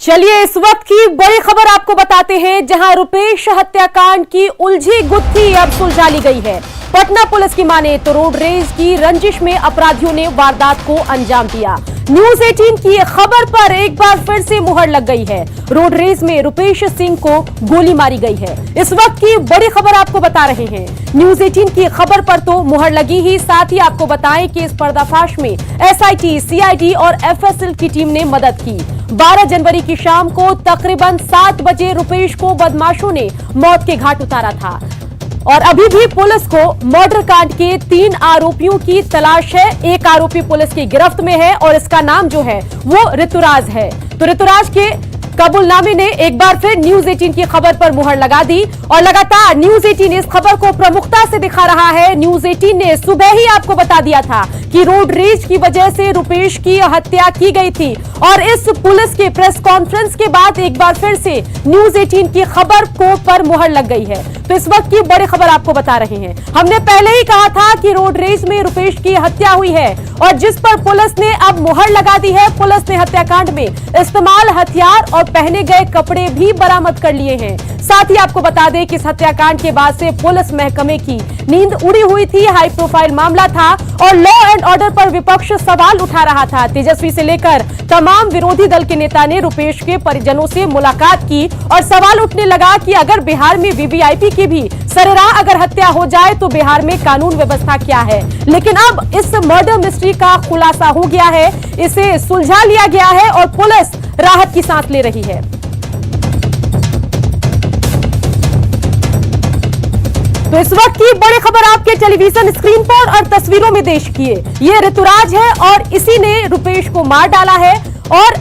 चलिए इस वक्त की बड़ी खबर आपको बताते हैं, जहां रुपेश हत्याकांड की उलझी गुत्थी अब सुलझा ली गई है। पटना पुलिस की माने तो रोड रेज की रंजिश में अपराधियों ने वारदात को अंजाम दिया। न्यूज 18 की खबर पर एक बार फिर से मुहर लग गई है। रोड रेज में रुपेश सिंह को गोली मारी गई है। इस वक्त की बड़ी खबर आपको बता रहे हैं। न्यूज 18 की खबर पर तो मुहर लगी ही, साथ ही आपको बताएं कि इस पर्दाफाश में एसआईटी, सीआईडी और एफएसएल की टीम ने मदद की। 12 जनवरी की शाम को तकरीबन 7 बजे रुपेश को बदमाशों ने मौत के घाट उतारा था और अभी भी पुलिस को मर्डर कांड के 3 आरोपियों की तलाश है। एक आरोपी पुलिस की गिरफ्त में है और इसका नाम जो है वो ऋतुराज है। तो ऋतुराज के कबूलनामे ने एक बार फिर न्यूज 18 की खबर पर मुहर लगा दी और लगातार न्यूज 18 इस खबर को प्रमुखता से दिखा रहा है। न्यूज 18 ने सुबह ही आपको बता दिया था कि रोड रेज की वजह से रुपेश की हत्या की गई थी और इस पुलिस के प्रेस कॉन्फ्रेंस के बाद एक बार फिर से न्यूज 18 की खबर को पर मुहर लग गई है। तो इस वक्त की बड़ी खबर आपको बता रहे हैं। हमने पहले ही कहा था कि रोड रेज में रुपेश की हत्या हुई है और जिस पर पुलिस ने अब मुहर लगा दी है। पुलिस ने हत्याकांड में इस्तेमाल हथियार और पहने गए कपड़े भी बरामद कर लिए हैं। साथ ही आपको बता दें कि इस हत्याकांड के बाद से पुलिस महकमे की नींद उड़ी हुई थी। हाई प्रोफाइल मामला था और लॉ एंड ऑर्डर पर विपक्ष सवाल उठा रहा था। तेजस्वी से लेकर तमाम विरोधी दल के नेता ने रुपेश के परिजनों से मुलाकात की और सवाल उठने लगा कि अगर बिहार में वीवीआईपी की भी सरेराह अगर हत्या हो जाए तो बिहार में कानून व्यवस्था क्या है। लेकिन अब इस मर्डर मिस्ट्री का खुलासा हो गया है, इसे सुलझा लिया गया है और पुलिस राहत की सांस ले रही है। तो इस वक्त की बड़ी खबर आपके टेलीविजन स्क्रीन पर और तस्वीरों में देश की है। ये ऋतुराज है और इसी ने रुपेश को मार डाला है और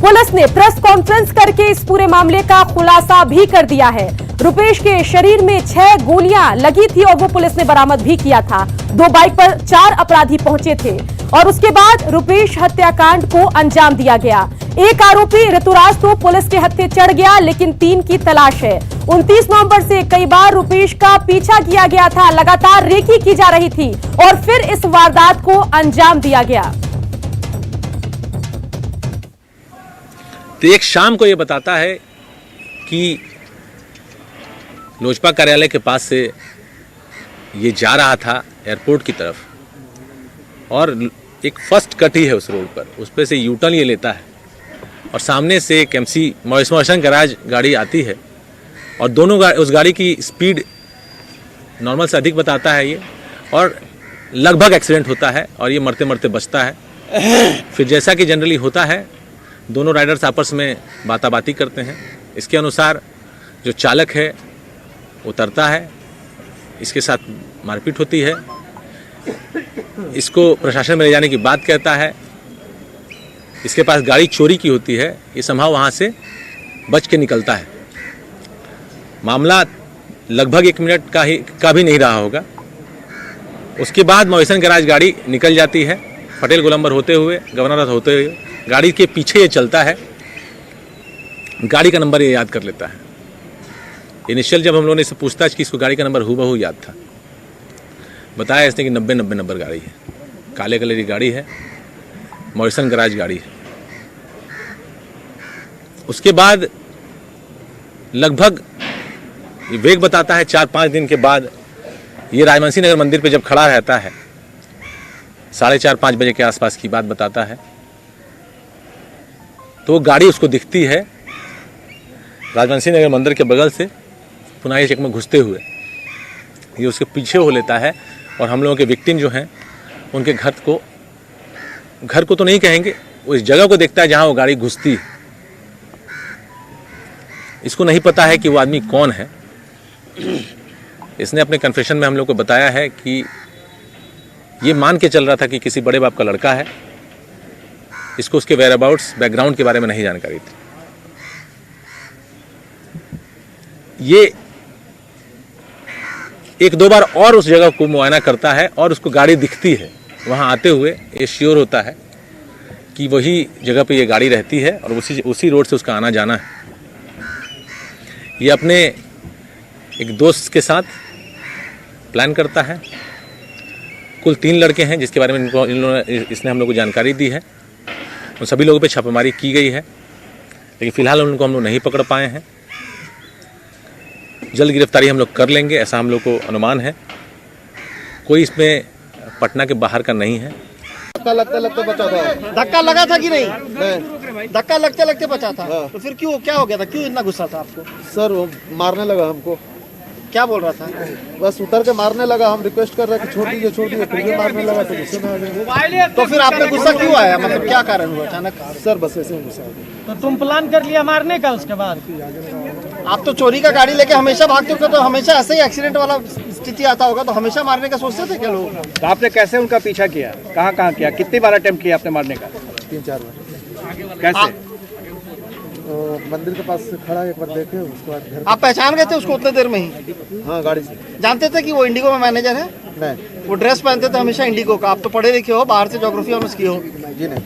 पुलिस ने प्रेस कॉन्फ्रेंस करके इस पूरे मामले का खुलासा भी कर दिया है। रुपेश के शरीर में 6 गोलियां लगी थी और वो पुलिस ने बरामद भी किया था। 2 बाइक पर 4 अपराधी पहुंचे थे और उसके बाद रुपेश हत्याकांड को अंजाम दिया गया। एक आरोपी ऋतुराज तो पुलिस के हत्थे चढ़ गया, लेकिन 3 की तलाश है। 29 नवंबर से कई बार रुपेश का पीछा किया गया था, लगातार रेकी की जा रही थी और फिर इस वारदात को अंजाम दिया गया। तो एक शाम को यह बताता है कि लोजपा कार्यालय के पास से ये जा रहा था एयरपोर्ट की तरफ और एक फर्स्ट कट ही है उस रोड पर, उस पर से यू टर्न ये लेता है और सामने से एक एमसी मॉइसन गैराज गाड़ी आती है और दोनों उस गाड़ी की स्पीड नॉर्मल से अधिक बताता है ये और लगभग एक्सीडेंट होता है और ये मरते मरते बचता है। फिर जैसा कि जनरली होता है दोनों राइडर्स आपस में बाताबाती करते हैं। इसके अनुसार जो चालक है उतरता है, इसके साथ मारपीट होती है, इसको प्रशासन में ले जाने की बात कहता है। इसके पास गाड़ी चोरी की होती है, ये संभव वहाँ से बच के निकलता है। मामला लगभग 1 मिनट का भी नहीं रहा होगा। उसके बाद मॉइसन गैराज गाड़ी निकल जाती है, पटेल गोलंबर होते हुए, गवर्नर होते हुए। गाड़ी के पीछे ये चलता है, गाड़ी का नंबर ये याद कर लेता है। इनिशियल जब हम लोगों ने इससे पूछताछ की, इसको गाड़ी का नंबर हूबहू याद था। बताया इसने कि 90 नंबर गाड़ी है, काले कलर की गाड़ी है, मॉइसन गैराज गाड़ी है। उसके बाद लगभग वेग बताता है 4-5 दिन के बाद ये राजवंशी नगर मंदिर पे जब खड़ा रहता है, 4:30-5 बजे के आसपास की बात बताता है, तो गाड़ी उसको दिखती है राजवंशी नगर मंदिर के बगल से पुनाई चेक में घुसते हुए। ये उसके पीछे हो लेता है और हम लोगों के विक्टिम जो हैं उनके घर को तो नहीं कहेंगे, वो इस जगह को देखता है जहां वो गाड़ी घुसती है। इसको नहीं पता है कि वो आदमी कौन है। इसने अपने कन्फेशन में हम लोग को बताया है कि ये मान के चल रहा था कि किसी बड़े बाप का लड़का है। इसको उसके वेयरअबाउट्स बैकग्राउंड के बारे में नहीं जानकारी थी। ये 1-2 बार और उस जगह को मुआयना करता है और उसको गाड़ी दिखती है वहाँ आते हुए। ये श्योर होता है कि वही जगह पे ये गाड़ी रहती है और उसी रोड से उसका आना जाना है। ये अपने एक दोस्त के साथ प्लान करता है। कुल 3 लड़के हैं जिसके बारे में इसने हम लोग को जानकारी दी है। उन सभी लोगों पे छापेमारी की गई है। लेकिन फिलहाल उनको हम लोग नहीं पकड़ पाए हैं। जल्द गिरफ्तारी हम लोग कर लेंगे, ऐसा हम लोग को अनुमान है। कोई इसमें पटना के बाहर का नहीं है। धक्का लगते लगते बचा था। धक्का लगा था कि नहीं? नहीं धक्का लगते लगते बचा था। हाँ। तो फिर क्यों, क्या हो गया था, क्यों इतना गुस्सा था आपको? सर वो मारने लगा हमको। क्या बोल रहा था? बस उतर के मारने लगा। हम रिक्वेस्ट कर रहे कि छोड़ दीजिए छोड़ दीजिए, फिर भी मारने लगा तो गुस्से में आ गए। तो फिर आपने गुस्सा क्यों आया, मतलब क्या कारण हुआ अचानक? सर बस ऐसे ही गुस्सा आ गया। तो तुम प्लान कर लिया मारने का उसके बाद? आप तो चोरी का गाड़ी लेके हमेशा भागते हो, तो हमेशा ऐसे ही एक्सीडेंट वाला स्थिति आता होगा, तो हमेशा मारने का सोचते थे क्या लोग? तो आपने कैसे उनका पीछा किया, कहाँ कहाँ किया, कितनी बार अटेम्प्ट किया आपने मारने का? 3-4 बार। कैसे? तो मंदिर के पास से खड़ा एक बार देखे, उसके बाद घर। आप पहचान गए थे उसको उतने देर में ही? हाँ गाड़ी से। जानते थे कि वो इंडिगो में मैनेजर है? नहीं वो ड्रेस पहनते थे हमेशा इंडिगो का। आप तो पढ़े लिखे हो, बाहर से ज्योग्राफी ऑनर्स किए हो। जी नहीं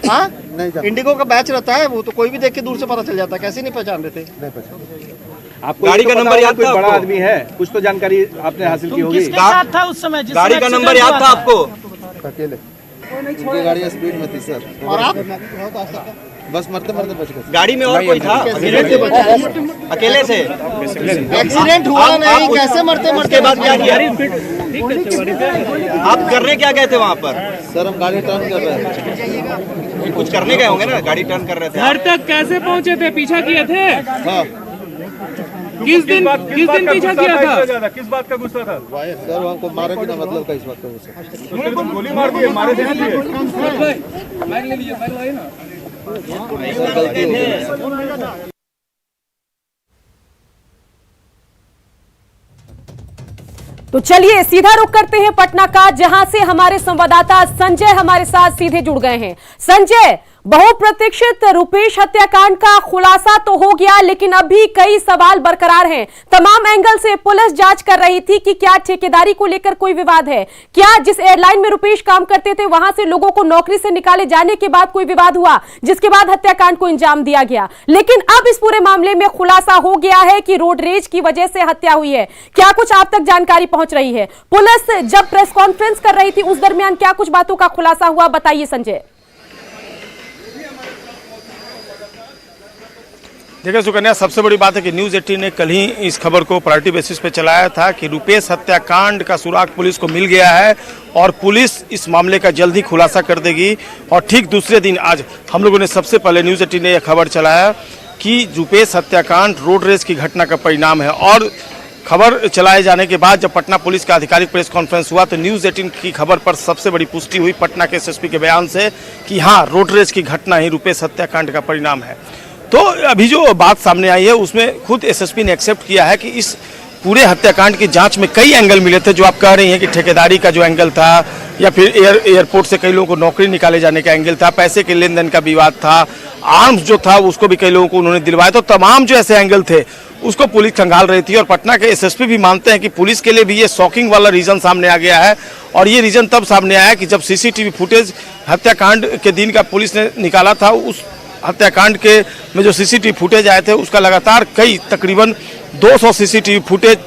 हाँ, नहीं जानते। इंडिगो का बैच रहता है, वो तो कोई भी देख के दूर से पता चल जाता है। कैसे नहीं पहचान रहे थे? नहीं पहचान। आपको गाड़ी का नंबर याद था? बड़ा आदमी है, कुछ तो जानकारी आपने हासिल की तुम होगी। किसके साथ था उस समय? गाड़ी का नंबर याद था आपको? अकेले उनकी गाड़ी स्पीड में थी सर। और आप? बस मरते मरते बच गए। गाड़ी में और कोई था? अकेले से एक्सीडेंट हुआ नहीं, कैसे मरते मरते के बाद क्या किया? आप करने क्या गए थे वहाँ पर? सर हम गाड़ी टर्न कर रहे हैं। कुछ करने गए होंगे ना, गाड़ी टर्न कर रहे थे। घर तक कैसे पहुंचे थे? पीछा किए थे? हाँ किस दिन पीछा किया था? किस बात का गुस्सा था? सर हमको मारे बिना मतलब का इस बात का गुस्सा। गोली मार दिए, मारे थे गलती हो गई। तो चलिए सीधा रुख करते हैं पटना का, जहां से हमारे संवाददाता संजय हमारे साथ सीधे जुड़ गए हैं। संजय, बहुप्रतीक्षित रुपेश हत्याकांड का खुलासा तो हो गया, लेकिन अभी कई सवाल बरकरार हैं। तमाम एंगल से पुलिस जांच कर रही थी कि क्या ठेकेदारी को लेकर कोई विवाद है, क्या जिस एयरलाइन में रुपेश काम करते थे वहां से लोगों को नौकरी से निकाले जाने के बाद कोई विवाद हुआ, जिसके बाद हत्याकांड को अंजाम दिया गया। लेकिन अब इस पूरे मामले में खुलासा हो गया है कि रोड रेज की वजह से हत्या हुई है। क्या कुछ आप तक जानकारी पहुंच रही है? पुलिस जब प्रेस कॉन्फ्रेंस कर रही थी उस दरमियान क्या कुछ बातों का खुलासा हुआ, बताइए संजय। देखिए सुकन्या, सबसे बड़ी बात है कि न्यूज़ 18 ने कल ही इस खबर को प्रायोरिटी बेसिस पे चलाया था कि रुपेश हत्याकांड का सुराग पुलिस को मिल गया है और पुलिस इस मामले का जल्द ही खुलासा कर देगी। और ठीक दूसरे दिन आज हम लोगों ने सबसे पहले न्यूज़ 18 ने यह खबर चलाया कि रुपेश हत्याकांड रोड रेज की घटना का परिणाम है। और खबर चलाए जाने के बाद जब पटना पुलिस का आधिकारिक प्रेस कॉन्फ्रेंस हुआ तो न्यूज़ 18 की खबर पर सबसे बड़ी पुष्टि हुई पटना के एसएसपी के बयान से कि हाँ, रोड रेज की घटना ही रुपेश हत्याकांड का परिणाम है। तो अभी जो बात सामने आई है उसमें खुद एसएसपी ने एक्सेप्ट किया है कि इस पूरे हत्याकांड की जांच में कई एंगल मिले थे। जो आप कह रही हैं कि ठेकेदारी का जो एंगल था, या फिर एयरपोर्ट से कई लोगों को नौकरी निकाले जाने का एंगल था, पैसे के लेन देन का विवाद था, आर्म्स जो था उसको भी कई लोगों को उन्होंने दिलवाया। तो तमाम जो ऐसे एंगल थे उसको पुलिस खंगाल रही थी। और पटना के एसएसपी भी मानते हैं कि पुलिस के लिए भी ये शॉकिंग वाला रीजन सामने आ गया है। और ये रीजन तब सामने आया कि जब सीसीटीवी फुटेज हत्याकांड के दिन का पुलिस ने निकाला था, उस हत्याकांड के में जो सीसीटीवी फुटेज आए थे उसका लगातार कई तकरीबन 200 सीसीटीवी फुटेज,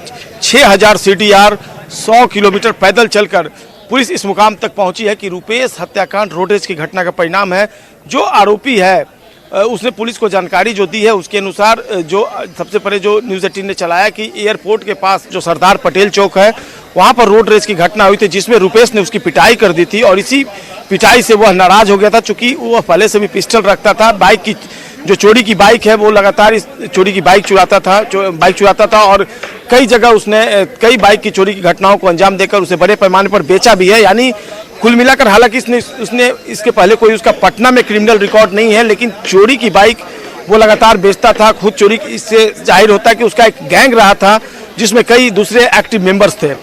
6000 सीडीआर, 100 किलोमीटर पैदल चलकर पुलिस इस मुकाम तक पहुंची है कि रुपेश हत्याकांड रोड रेज की घटना का परिणाम है। जो आरोपी है उसने पुलिस को जानकारी जो दी है उसके अनुसार जो सबसे पहले जो न्यूज़ 18 ने चलाया कि एयरपोर्ट के पास जो सरदार पटेल चौक है वहाँ पर रोड रेज की घटना हुई थी, जिसमें रुपेश ने उसकी पिटाई कर दी थी। और इसी पिटाई से वह नाराज हो गया था, चूंकि वह पहले से भी पिस्टल रखता था। बाइक की जो चोरी की बाइक है वो लगातार इस चोरी की बाइक चुराता था और कई जगह उसने कई बाइक की चोरी की घटनाओं को अंजाम देकर उसे बड़े पैमाने पर बेचा भी है। यानी कुल मिलाकर हालांकि उसने इसके पहले कोई उसका पटना में क्रिमिनल रिकॉर्ड नहीं है, लेकिन चोरी की बाइक वो लगातार बेचता था। खुद चोरी, इससे जाहिर होता है कि उसका एक गैंग रहा था जिसमें कई दूसरे एक्टिव मेंबर्स थे।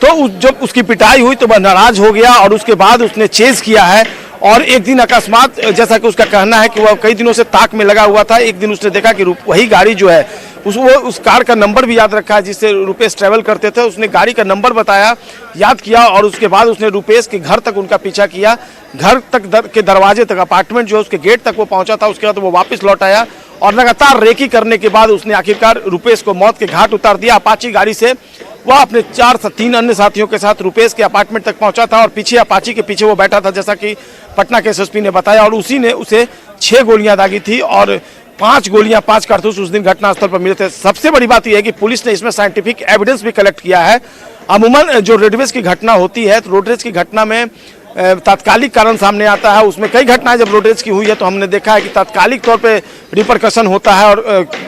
तो जब उसकी पिटाई हुई तो वह नाराज हो गया और उसके बाद उसने चेज किया है। और एक दिन अकस्मात, जैसा कि उसका कहना है कि वह कई दिनों से ताक में लगा हुआ था, एक दिन उसने देखा कि वही गाड़ी जो है उस कार का नंबर भी याद रखा है जिससे रुपेश ट्रैवल करते थे। उसने गाड़ी का नंबर बताया, याद किया और उसके बाद उसने रुपेश के घर तक उनका पीछा किया। घर तक के दरवाजे तक, अपार्टमेंट जो है उसके गेट तक वो पहुंचा था। उसके बाद वो वापस लौट आया और लगातार रेकी करने के बाद उसने आखिरकार रुपेश को मौत के घाट उतार दिया। अपाची गाड़ी से वह अपने 3 अन्य साथियों के साथ रुपेश के अपार्टमेंट तक पहुंचा था और पीछे अपाची के पीछे वो बैठा था, जैसा कि पटना के एसएसपी ने बताया। और उसी ने उसे 6 गोलियां दागी थी और 5 गोलियां 5 कारतूस उस दिन घटनास्थल पर मिले थे। सबसे बड़ी बात यह है कि पुलिस ने इसमें साइंटिफिक एविडेंस भी कलेक्ट किया है। अमूमन जो रोडवेज की घटना होती है तो रोडवेज की घटना में तात्कालिक कारण सामने आता है। उसमें कई घटनाएं जब रोडवेज की हुई है तो हमने देखा है कि तात्कालिक तौर पे रिपरकशन होता है और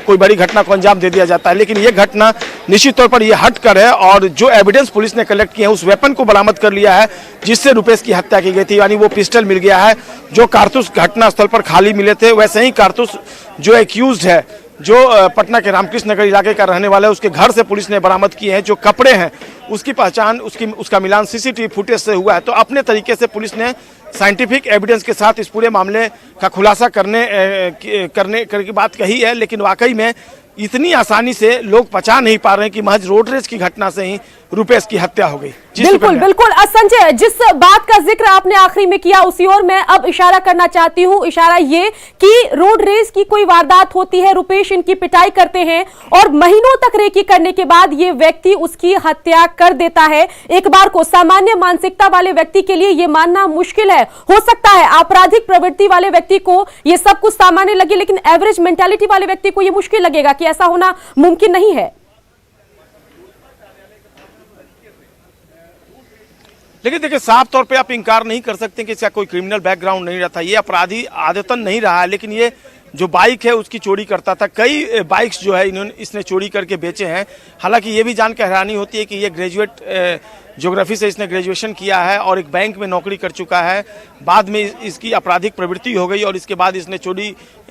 कोई बड़ी घटना को अंजाम दे दिया जाता है, लेकिन ये घटना निश्चित तौर पर ये हट कर है। और जो एविडेंस पुलिस ने कलेक्ट किए हैं उस वेपन को बरामद कर लिया है जिससे रुपेश की हत्या की गई थी, यानी वो पिस्टल मिल गया है। जो कारतूस घटनास्थल पर खाली मिले थे वैसे ही कारतूस जो एक्यूज्ड है, जो पटना के रामकृष्ण नगर इलाके का रहने वाला है, उसके घर से पुलिस ने बरामद किए हैं। जो कपड़े हैं उसकी पहचान उसका मिलान सीसीटीवी फुटेज से हुआ है। तो अपने तरीके से पुलिस ने साइंटिफिक एविडेंस के साथ इस पूरे मामले का खुलासा करने की बात कही है, लेकिन वाकई में इतनी आसानी से लोग पचा नहीं पा रहे हैं कि महज रोड रेज की घटना से ही रुपेश की हत्या हो गई। बिल्कुल बिल्कुल। संजय, जिस बात का जिक्र आपने आखिरी में किया उसी ओर मैं अब इशारा करना चाहती हूं। इशारा ये कि रोड रेस की कोई वारदात होती है, रुपेश इनकी पिटाई करते हैं और महीनों तक रेकी करने के बाद ये व्यक्ति उसकी हत्या कर देता है। एक बार को सामान्य मानसिकता वाले व्यक्ति के लिए ये मानना मुश्किल है। हो सकता है आपराधिक प्रवृत्ति वाले व्यक्ति को ये सब कुछ सामान्य लगे, लेकिन एवरेज मेंटालिटी वाले व्यक्ति को ये मुश्किल लगेगा कि ऐसा होना मुमकिन नहीं है। लेकिन देखिए, साफ तौर पे आप इंकार नहीं कर सकते कि इसका कोई क्रिमिनल बैकग्राउंड नहीं रहता। ये अपराधी आदतन नहीं रहा है, लेकिन ये जो बाइक है उसकी चोरी करता था। कई बाइक्स जो है इसने चोरी करके बेचे हैं। हालांकि ये भी जान के हैरानी होती है कि ये ग्रेजुएट ज्योग्राफी से इसने ग्रेजुएशन किया है और एक बैंक में नौकरी कर चुका है। बाद में इसकी आपराधिक प्रवृत्ति हो गई और इसके बाद इसने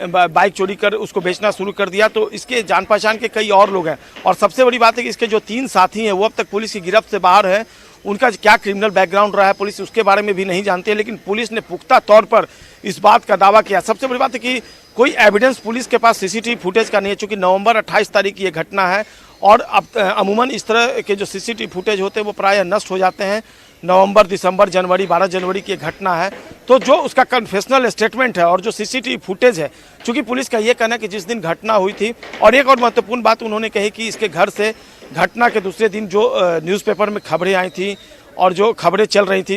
बाइक चोरी कर उसको बेचना शुरू कर दिया। तो इसके जान पहचान के कई और लोग हैं और सबसे बड़ी बात है कि इसके जो 3 साथी हैं वो अब तक पुलिस की गिरफ्त से बाहर है। उनका क्या क्रिमिनल बैकग्राउंड रहा है पुलिस उसके बारे में भी नहीं जानती है, लेकिन पुलिस ने पुख्ता तौर पर इस बात का दावा किया। सबसे बड़ी बात है कि कोई एविडेंस पुलिस के पास सीसीटीवी फुटेज का नहीं है, चूंकि नवंबर 28 तारीख की ये घटना है और अब अमूमन इस तरह के जो सीसीटीवी फुटेज होते हैं वो प्रायः नष्ट हो जाते हैं। नवंबर, दिसंबर, जनवरी, 12 जनवरी की घटना है। तो जो उसका कन्फेशनल स्टेटमेंट है और जो सीसीटीवी फुटेज है, चूंकि पुलिस का ये कहना है कि जिस दिन घटना हुई थी, और एक और महत्वपूर्ण बात उन्होंने कही कि इसके घर से घटना के दूसरे दिन जो न्यूज़पेपर में खबरें आई थी और जो खबरें चल रही थी,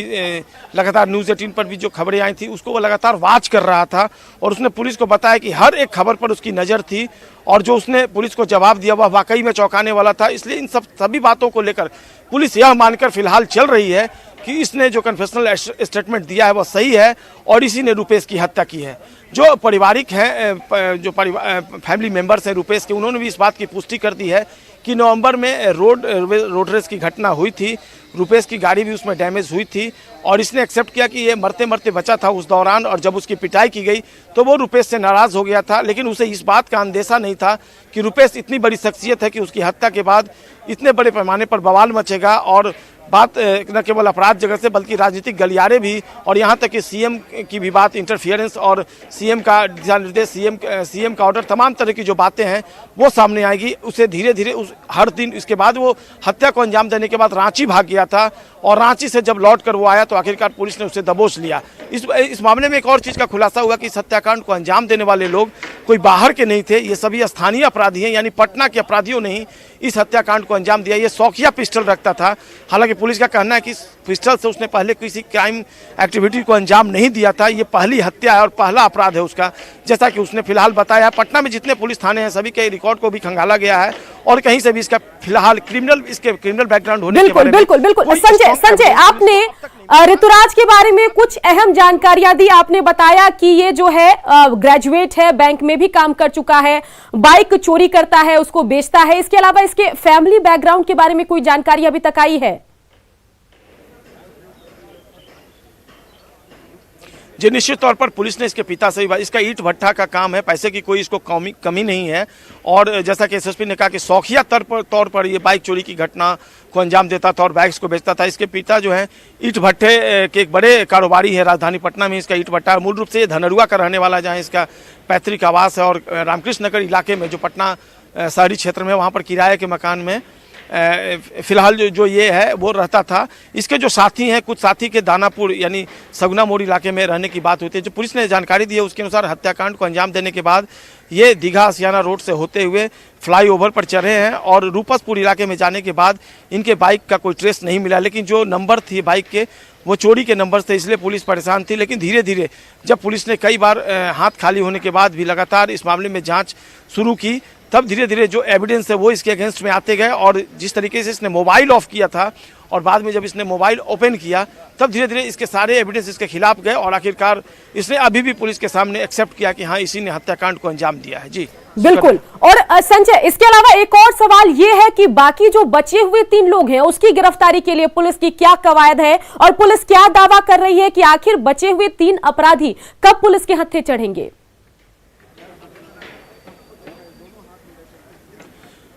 लगातार न्यूज़ 18 पर भी जो खबरें आई थी उसको वो लगातार वॉच कर रहा था और उसने पुलिस को बताया कि हर एक खबर पर उसकी नज़र थी और जो उसने पुलिस को जवाब दिया वह वाकई में चौंकाने वाला था। इसलिए इन सभी बातों को लेकर पुलिस यह मानकर फिलहाल चल रही है कि इसने जो कन्फेशनल स्टेटमेंट दिया है वह सही है और इसी ने रुपेश की हत्या की है। जो पारिवारिक हैं, जो फैमिली मेंबर्स हैं रुपेश के, उन्होंने भी इस बात की पुष्टि कर दी है कि नवंबर में रोड रेस की घटना हुई थी, रुपेश की गाड़ी भी उसमें डैमेज हुई थी और इसने एक्सेप्ट किया कि ये मरते मरते बचा था उस दौरान और जब उसकी पिटाई की गई तो वो रुपेश से नाराज़ हो गया था। लेकिन उसे इस बात का अंदेशा नहीं था कि रुपेश इतनी बड़ी शख्सियत है कि उसकी हत्या के बाद इतने बड़े पैमाने पर बवाल मचेगा और बात न केवल अपराध जगत से बल्कि राजनीतिक गलियारे भी और यहाँ तक कि सीएम की भी बात, इंटरफियरेंस और सीएम का दिशा निर्देश, सीएम का ऑर्डर, तमाम तरह की जो बातें हैं वो सामने आएगी। उसे धीरे धीरे हर दिन इसके बाद वो हत्या को अंजाम देने के बाद रांची भाग गया था और रांची से जब लौट कर वो आया तो आखिरकार पुलिस ने उसे दबोच लिया। इस मामले में एक और चीज़ का खुलासा हुआ कि इस हत्याकांड को अंजाम देने वाले लोग कोई बाहर के नहीं थे, ये सभी स्थानीय अपराधी हैं, यानी पटना के अपराधियों ने ही इस हत्याकांड को अंजाम दिया। ये शौकिया पिस्टल रखता था। हालांकि पुलिस का कहना है कि इस पिस्टल से उसने पहले किसी क्राइम एक्टिविटी को अंजाम नहीं दिया था। ये पहली हत्या है और पहला अपराध है उसका, जैसा कि उसने फिलहाल बताया। पटना में जितने पुलिस थाने हैं सभी के रिकॉर्ड को भी खंगाला गया है और कहीं से भी इसका फिलहाल क्रिमिनल बैकग्राउंड होने के बारे में बिल्कुल। संजय, आपने ऋतुराज के बारे में कुछ अहम जानकारियां दी। आपने बताया कि ये जो है ग्रेजुएट है, बैंक में भी काम कर चुका है, बाइक चोरी करता है, उसको बेचता है। इसके अलावा इसके फैमिली बैकग्राउंड के बारे में कोई जानकारी अभी तक आई है? जी, निश्चित तौर पर पुलिस ने इसके पिता से भी, इसका ईंट भट्ठा का काम है, पैसे की कोई इसको कमी नहीं है और जैसा कि एसएसपी ने कहा कि शौकिया तौर पर ये बाइक चोरी की घटना को अंजाम देता था और बाइक्स को बेचता था। इसके पिता जो है ईंट भट्ठे के एक बड़े कारोबारी है, राजधानी पटना में इसका ईंट भट्ठा है। मूल रूप से ये धनरुआ का रहने वाला जहाँ इसका पैतृक आवास है और रामकृष्ण नगर इलाके में जो पटना शहरी क्षेत्र में वहाँ पर किराए के मकान में फिलहाल जो ये है वो रहता था। इसके जो साथी हैं, कुछ साथी के दानापुर यानी सगुना मोड़ इलाके में रहने की बात होती है। जो पुलिस ने जानकारी दी है उसके अनुसार हत्याकांड को अंजाम देने के बाद ये दीघा आसियाना रोड से होते हुए फ्लाईओवर पर चढ़े हैं और रूपसपुर इलाके में जाने के बाद इनके बाइक का कोई ट्रेस नहीं मिला, लेकिन जो नंबर थी बाइक के वो चोरी के नंबर थे, इसलिए पुलिस परेशान थी। लेकिन धीरे धीरे जब पुलिस ने कई बार हाथ खाली होने के बाद भी लगातार इस मामले में जांच शुरू की, तब धीरे धीरे जो एविडेंस है वो इसके अगेंस्ट में आते गए। और जिस तरीके से इसने मोबाइल ऑफ किया था और बाद में जब इसने मोबाइल ओपन किया तब धीरे धीरे इसके सारे एविडेंस इसके खिलाफ गए और आखिरकार इसने अभी भी पुलिस के सामने एक्सेप्ट किया कि हाँ इसी ने हत्याकांड को अंजाम दिया है। जी बिल्कुल। और संजय, इसके अलावा एक और सवाल ये है कि बाकी जो बचे हुए 3 लोग हैं उसकी गिरफ्तारी के लिए पुलिस की क्या कवायद है और पुलिस क्या दावा कर रही है कि आखिर बचे हुए 3 अपराधी कब पुलिस के हत्थे चढ़ेंगे?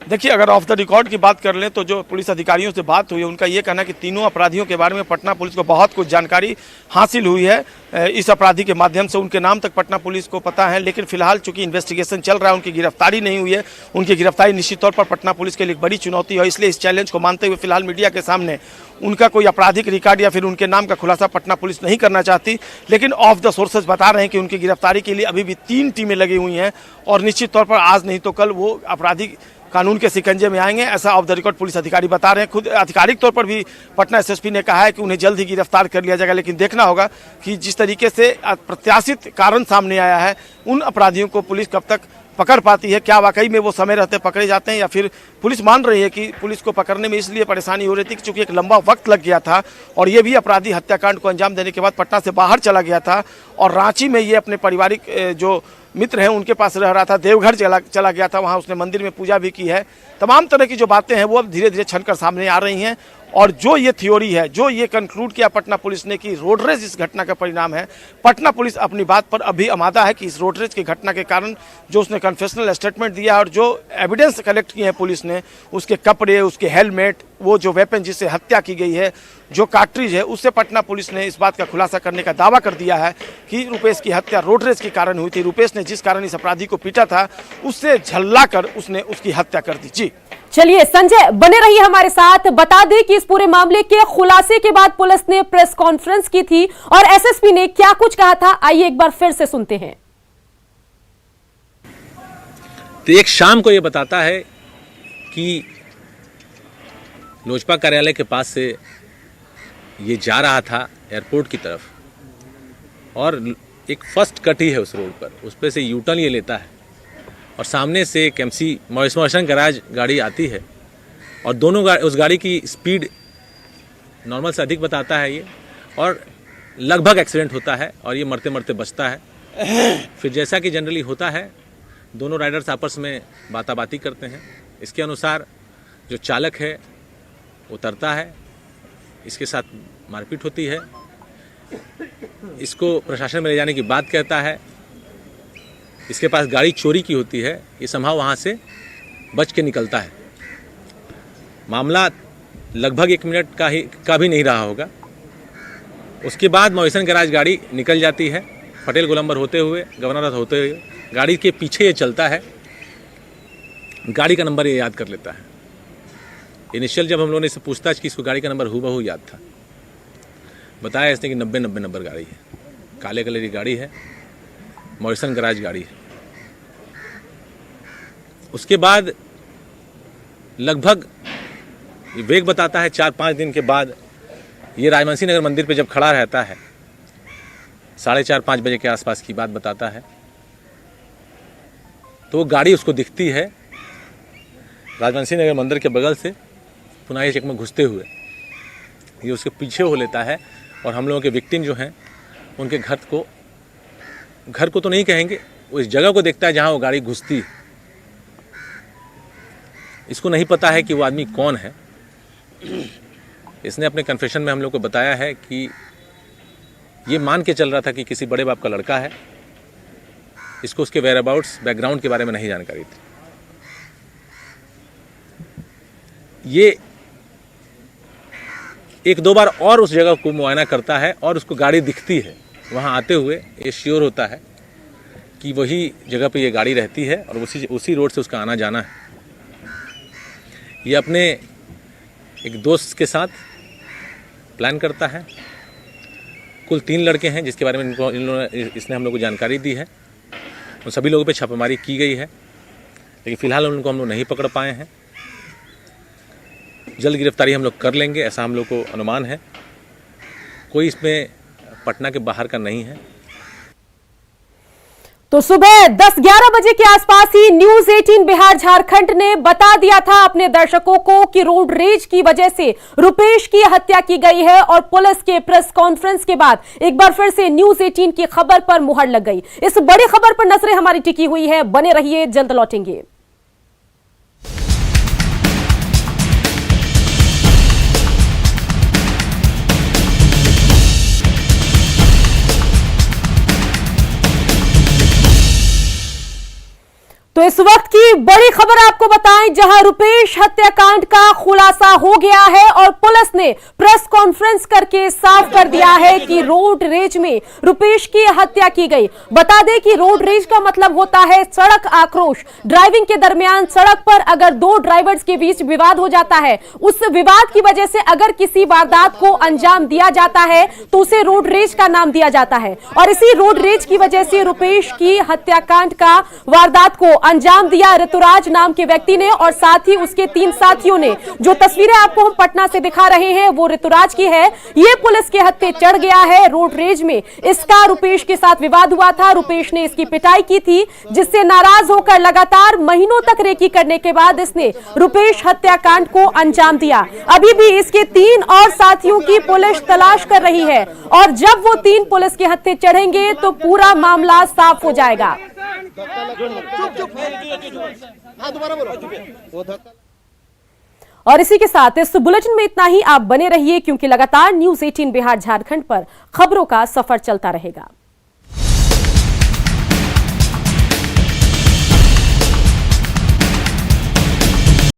देखिए, अगर ऑफ द रिकॉर्ड की बात कर लें तो जो पुलिस अधिकारियों से बात हुई है उनका ये कहना है कि तीनों अपराधियों के बारे में पटना पुलिस को बहुत कुछ जानकारी हासिल हुई है। इस अपराधी के माध्यम से उनके नाम तक पटना पुलिस को पता है, लेकिन फिलहाल चूंकि इन्वेस्टिगेशन चल रहा है, उनकी गिरफ्तारी नहीं हुई है। उनकी गिरफ्तारी निश्चित तौर पर पटना पुलिस के लिए एक बड़ी चुनौती है, इसलिए इस चैलेंज को मानते हुए फिलहाल मीडिया के सामने उनका कोई आपराधिक रिकॉर्ड या फिर उनके नाम का खुलासा पटना पुलिस नहीं करना चाहती। लेकिन ऑफ द सोर्सेज बता रहे हैं कि उनकी गिरफ्तारी के लिए अभी भी 3 टीमें लगी हुई हैं और निश्चित तौर पर आज नहीं तो कल वो आपराधिक कानून के शिकंजे में आएंगे, ऐसा ऑफ द रिकॉर्ड पुलिस अधिकारी बता रहे हैं। खुद आधिकारिक तौर पर भी पटना एसएसपी ने कहा है कि उन्हें जल्द ही गिरफ्तार कर लिया जाएगा, लेकिन देखना होगा कि जिस तरीके से प्रत्याशित कारण सामने आया है उन अपराधियों को पुलिस कब तक पकड़ पाती है। क्या वाकई में वो समय रहते पकड़े जाते हैं या फिर पुलिस मान रही है कि पुलिस को पकड़ने में इसलिए परेशानी हो रही थी क्योंकि एक लंबा वक्त लग गया था और ये भी अपराधी हत्याकांड को अंजाम देने के बाद पटना से बाहर चला गया था और रांची में ये अपने पारिवारिक जो मित्र हैं उनके पास रह रहा था, देवघर चला गया था, वहाँ उसने मंदिर में पूजा भी की है। तमाम तरह की जो बातें हैं वो अब धीरे धीरे छनकर सामने आ रही हैं और जो ये थ्योरी है, जो ये कंक्लूड किया पटना पुलिस ने कि रोड रेज इस घटना का परिणाम है, पटना पुलिस अपनी बात पर अभी आमादा है कि इस रोड रेज की घटना के कारण जो उसने कन्फेशनल स्टेटमेंट दिया और जो एविडेंस कलेक्ट किए हैं पुलिस ने, उसके कपड़े, उसके हेलमेट, वो जो वेपन जिससे हत्या की गई है, जो कार्ट्रिज है, उससे पटना पुलिस ने इस बात का खुलासा करने का दावा कर दिया है कि रुपेश की हत्या रोड रेज के कारण हुई थी। रुपेश ने जिस कारण इस अपराधी को पीटा था उससे झल्ला कर उसने उसकी हत्या कर दी। जी चलिए संजय, बने रहिए हमारे साथ। बता दें कि इस पूरे मामले के खुलासे के बाद पुलिस ने प्रेस कॉन्फ्रेंस की थी और एसएसपी ने क्या कुछ कहा था, आइए एक बार फिर से सुनते हैं। तो एक शाम को यह बताता है कि लोजपा कार्यालय के पास से ये जा रहा था एयरपोर्ट की तरफ और एक फर्स्ट कट ही है उस रोड पर, उस पर से यू टर्न ये लेता है और सामने से एक एमसी मॉइसन गैराज गाड़ी आती है और दोनों उस गाड़ी की स्पीड नॉर्मल से अधिक बताता है ये और लगभग एक्सीडेंट होता है और ये मरते मरते बचता है। फिर जैसा कि जनरली होता है दोनों राइडर्स आपस में बाताबाती करते हैं। इसके अनुसार जो चालक है उतरता है, इसके साथ मारपीट होती है, इसको प्रशासन में ले जाने की बात कहता है, इसके पास गाड़ी चोरी की होती है, ये संभव वहाँ से बच के निकलता है। मामला लगभग 1 मिनट का भी नहीं रहा होगा। उसके बाद मॉइसन गैराज गाड़ी निकल जाती है, पटेल गोलंबर होते हुए, गवर्नर होते हुए, गाड़ी के पीछे ये चलता है, गाड़ी का नंबर ये याद कर लेता है। इनिशियल जब हम लोगों ने इससे पूछताछ की इसको गाड़ी का नंबर हूबहू याद था, बताया इसने कि 90 नंबर गाड़ी है, काले कलर की गाड़ी है, मॉइसन गैराज गाड़ी है। उसके बाद लगभग वेग बताता है 4-5 दिन के बाद ये राजवंशी नगर मंदिर पे जब खड़ा रहता है 4:30-5 बजे के आसपास की बात बताता है, तो वो गाड़ी उसको दिखती है राजवंशी नगर मंदिर के बगल से पुनाई चेक में घुसते हुए। ये उसके पीछे हो लेता है और हम लोगों के विक्टिम जो हैं उनके घर को तो नहीं कहेंगे, वो इस जगह को देखता है जहां वो गाड़ी घुसती। इसको नहीं पता है कि वो आदमी कौन है। इसने अपने कन्फेशन में हम लोग को बताया है कि ये मान के चल रहा था कि किसी बड़े बाप का लड़का है, इसको उसके वेयर अबाउट्स बैकग्राउंड के बारे में नहीं जानकारी थी। ये 1-2 बार और उस जगह को मुआयना करता है और उसको गाड़ी दिखती है वहाँ आते हुए, ये श्योर होता है कि वही जगह पे ये गाड़ी रहती है और उसी रोड से उसका आना जाना है। ये अपने एक दोस्त के साथ प्लान करता है। कुल 3 लड़के हैं जिसके बारे में इसने हम लोग को जानकारी दी है। उन सभी लोगों पे छापेमारी की गई है, लेकिन फिलहाल उनको हम लोग नहीं पकड़ पाए हैं। जल्द गिरफ्तारी हम लोग कर लेंगे, ऐसा हम लोग को अनुमान है। कोई इसमें पटना के बाहर का नहीं है। तो सुबह 10-11 बजे के आसपास ही न्यूज 18 बिहार झारखंड ने बता दिया था अपने दर्शकों को कि रोड रेज की वजह से रुपेश की हत्या की गई है और पुलिस के प्रेस कॉन्फ्रेंस के बाद एक बार फिर से न्यूज 18 की खबर पर मुहर लग गई। इस बड़ी खबर पर नजरें हमारी टिकी हुई है, बने रहिए, जल्द लौटेंगे। तो इस वक्त की बड़ी खबर आपको बताएं, जहां रुपेश हत्याकांड का खुलासा हो गया है और पुलिस ने प्रेस कॉन्फ्रेंस करके साफ कर दिया है कि रोड रेज में रुपेश की हत्या की गई। बता दें कि रोड रेज का मतलब होता है सड़क आक्रोश। ड्राइविंग के दरमियान सड़क पर अगर 2 ड्राइवर्स के बीच विवाद हो जाता है, उस विवाद की वजह से अगर किसी वारदात को अंजाम दिया जाता है तो उसे रोड रेज का नाम दिया जाता है। और इसी रोड रेज की वजह से रुपेश की हत्याकांड का वारदात को अंजाम दिया ऋतुराज नाम के व्यक्ति ने और साथ ही उसके 3 साथियों ने। जो तस्वीरें आपको हम पटना से दिखा रहे हैं वो ऋतुराज की है। ये पुलिस के हत्थे चढ़ गया है रोड रेज में। इसका रुपेश के साथ विवाद हुआ था, रुपेश ने इसकी पिटाई की थी, जिससे नाराज होकर लगातार महीनों तक रेकी करने के बाद इसने रुपेश हत्याकांड को अंजाम दिया। अभी भी इसके 3 और साथियों की पुलिस तलाश कर रही है और जब वो 3 पुलिस के हत्थे चढ़ेंगे तो पूरा मामला साफ हो जाएगा। और इसी के साथ इस बुलेटिन में इतना ही। आप बने रहिए क्योंकि लगातार न्यूज 18 बिहार झारखंड पर खबरों का सफर चलता रहेगा।